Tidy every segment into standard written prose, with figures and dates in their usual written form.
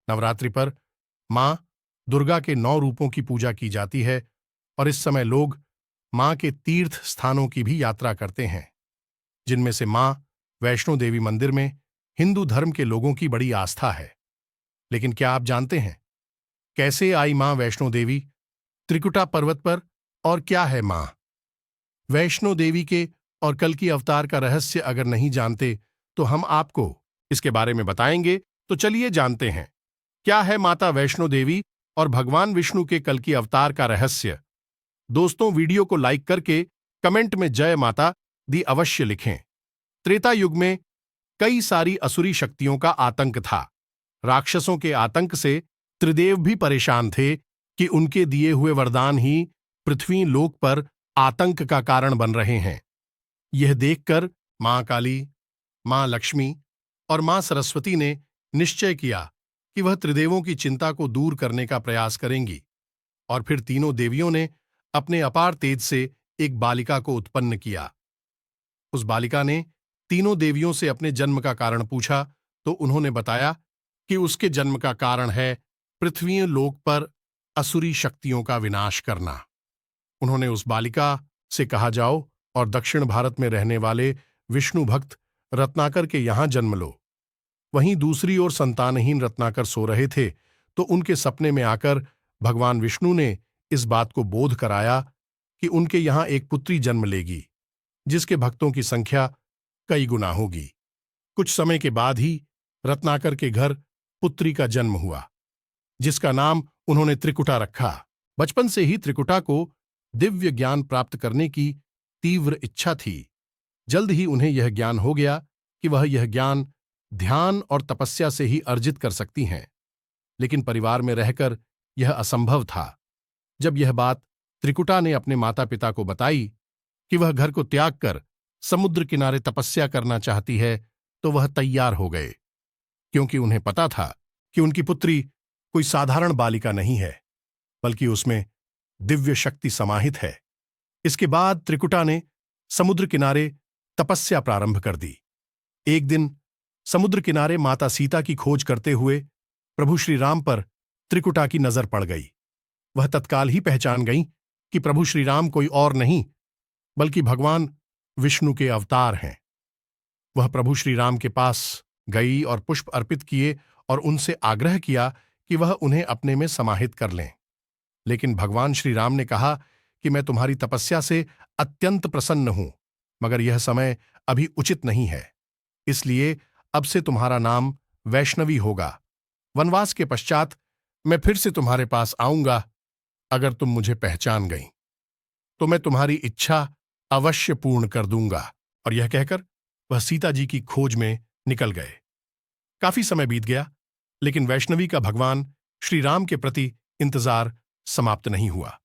नवरात्रि पर मां दुर्गा के 9 रूपों की पूजा की जाती है और इस समय लोग मां के तीर्थ स्थानों की भी यात्रा करते हैं, जिनमें से मां वैष्णो देवी मंदिर में हिंदू धर्म के लोगों की बड़ी आस्था है। लेकिन क्या आप जानते हैं कैसे आई मां वैष्णो देवी त्रिकुटा पर्वत पर, और क्या है मां वैष्णो देवी के और कल्कि अवतार का रहस्य अगर नहीं जानते तो हम आपको इसके बारे में बताएंगे। तो चलिए जानते हैं क्या है माता वैष्णो देवी और भगवान विष्णु के कल्कि अवतार का रहस्य। दोस्तों, वीडियो को लाइक करके कमेंट में जय माता दी अवश्य लिखें। त्रेता युग में कई सारी असुरी शक्तियों का आतंक था। राक्षसों के आतंक से त्रिदेव भी परेशान थे कि उनके दिए हुए वरदान ही पृथ्वी लोक पर आतंक का कारण बन रहे हैं। यह देखकर मां काली, मां लक्ष्मी और मां सरस्वती ने निश्चय किया कि वह त्रिदेवों की चिंता को दूर करने का प्रयास करेंगी, और फिर तीनों देवियों ने अपने अपार तेज से एक बालिका को उत्पन्न किया। उस बालिका ने तीनों देवियों से अपने जन्म का कारण पूछा तो उन्होंने बताया कि उसके जन्म का कारण है पृथ्वी लोक पर असुरी शक्तियों का विनाश करना। उन्होंने उस बालिका से कहा, जाओ और दक्षिण भारत में रहने वाले विष्णु भक्त रत्नाकर के यहां जन्म लो। वहीं दूसरी ओर संतानहीन रत्नाकर सो रहे थे तो उनके सपने में आकर भगवान विष्णु ने इस बात को बोध कराया कि उनके यहां एक पुत्री जन्म लेगी, जिसके भक्तों की संख्या कई गुना होगी। कुछ समय के बाद ही रत्नाकर के घर पुत्री का जन्म हुआ, जिसका नाम उन्होंने त्रिकुटा रखा। बचपन से ही त्रिकुटा को दिव्य ज्ञान प्राप्त करने की तीव्र इच्छा थी। जल्द ही उन्हें यह ज्ञान हो गया कि वह यह ज्ञान ध्यान और तपस्या से ही अर्जित कर सकती हैं, लेकिन परिवार में रहकर यह असंभव था। जब यह बात त्रिकुटा ने अपने माता पिता को बताई कि वह घर को त्याग कर समुद्र किनारे तपस्या करना चाहती है, तो वह तैयार हो गए, क्योंकि उन्हें पता था कि उनकी पुत्री कोई साधारण बालिका नहीं है, बल्कि उसमें दिव्य शक्ति समाहित है। इसके बाद त्रिकुटा ने समुद्र किनारे तपस्या प्रारंभ कर दी। एक दिन समुद्र किनारे माता सीता की खोज करते हुए प्रभु श्री राम पर त्रिकुटा की नजर पड़ गई। वह तत्काल ही पहचान गई कि प्रभु श्री राम कोई और नहीं बल्कि भगवान विष्णु के अवतार हैं। वह प्रभु श्री राम के पास गई और पुष्प अर्पित किए और उनसे आग्रह किया कि वह उन्हें अपने में समाहित कर लें। लेकिन भगवान श्री राम ने कहा कि मैं तुम्हारी तपस्या से अत्यंत प्रसन्न हूं, मगर यह समय अभी उचित नहीं है, इसलिए अब से तुम्हारा नाम वैष्णवी होगा। वनवास के पश्चात मैं फिर से तुम्हारे पास आऊंगा। अगर तुम मुझे पहचान गई तो मैं तुम्हारी इच्छा अवश्य पूर्ण कर दूंगा। और यह कहकर वह सीता जी की खोज में निकल गए। काफी समय बीत गया, लेकिन वैष्णवी का भगवान श्री राम के प्रति इंतजार समाप्त नहीं हुआ।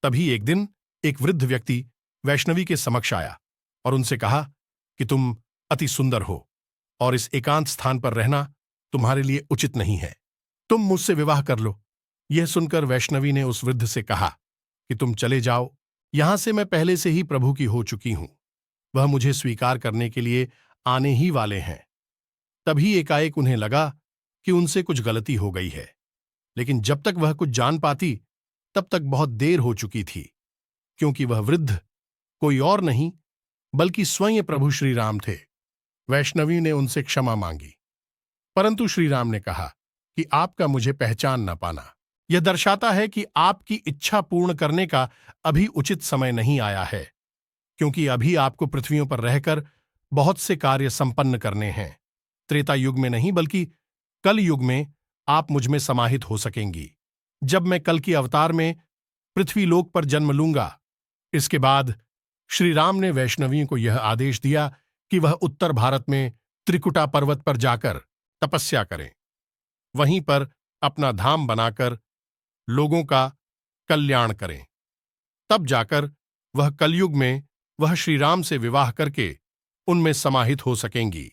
तभी एक दिन एक वृद्ध व्यक्ति वैष्णवी के समक्ष आया और उनसे कहा कि तुम अति सुंदर हो और इस एकांत स्थान पर रहना तुम्हारे लिए उचित नहीं है। तुम मुझसे विवाह कर लो। यह सुनकर वैष्णवी ने उस वृद्ध से कहा कि तुम चले जाओ, यहां से मैं पहले से ही प्रभु की हो चुकी हूं। वह मुझे स्वीकार करने के लिए आने ही वाले हैं। तभी एकाएक उन्हें लगा कि उनसे कुछ गलती हो गई है, लेकिन जब तक वह कुछ जान पाती तब तक बहुत देर हो चुकी थी, क्योंकि वह वृद्ध कोई और नहीं बल्कि स्वयं प्रभु श्री राम थे। वैष्णवी ने उनसे क्षमा मांगी, परंतु श्री राम ने कहा कि आपका मुझे पहचान न पाना यह दर्शाता है कि आपकी इच्छा पूर्ण करने का अभी उचित समय नहीं आया है, क्योंकि अभी आपको पृथ्वियों पर रहकर बहुत से कार्य संपन्न करने हैं। त्रेता युग में नहीं बल्कि कल युग में आप मुझमें समाहित हो सकेंगी, जब मैं कल की अवतार में पृथ्वी लोक पर जन्म लूंगा। इसके बाद श्री राम ने वैष्णवियों को यह आदेश दिया कि वह उत्तर भारत में त्रिकुटा पर्वत पर जाकर तपस्या करें, वहीं पर अपना धाम बनाकर लोगों का कल्याण करें। तब जाकर वह कलयुग में वह श्री राम से विवाह करके उनमें समाहित हो सकेंगी।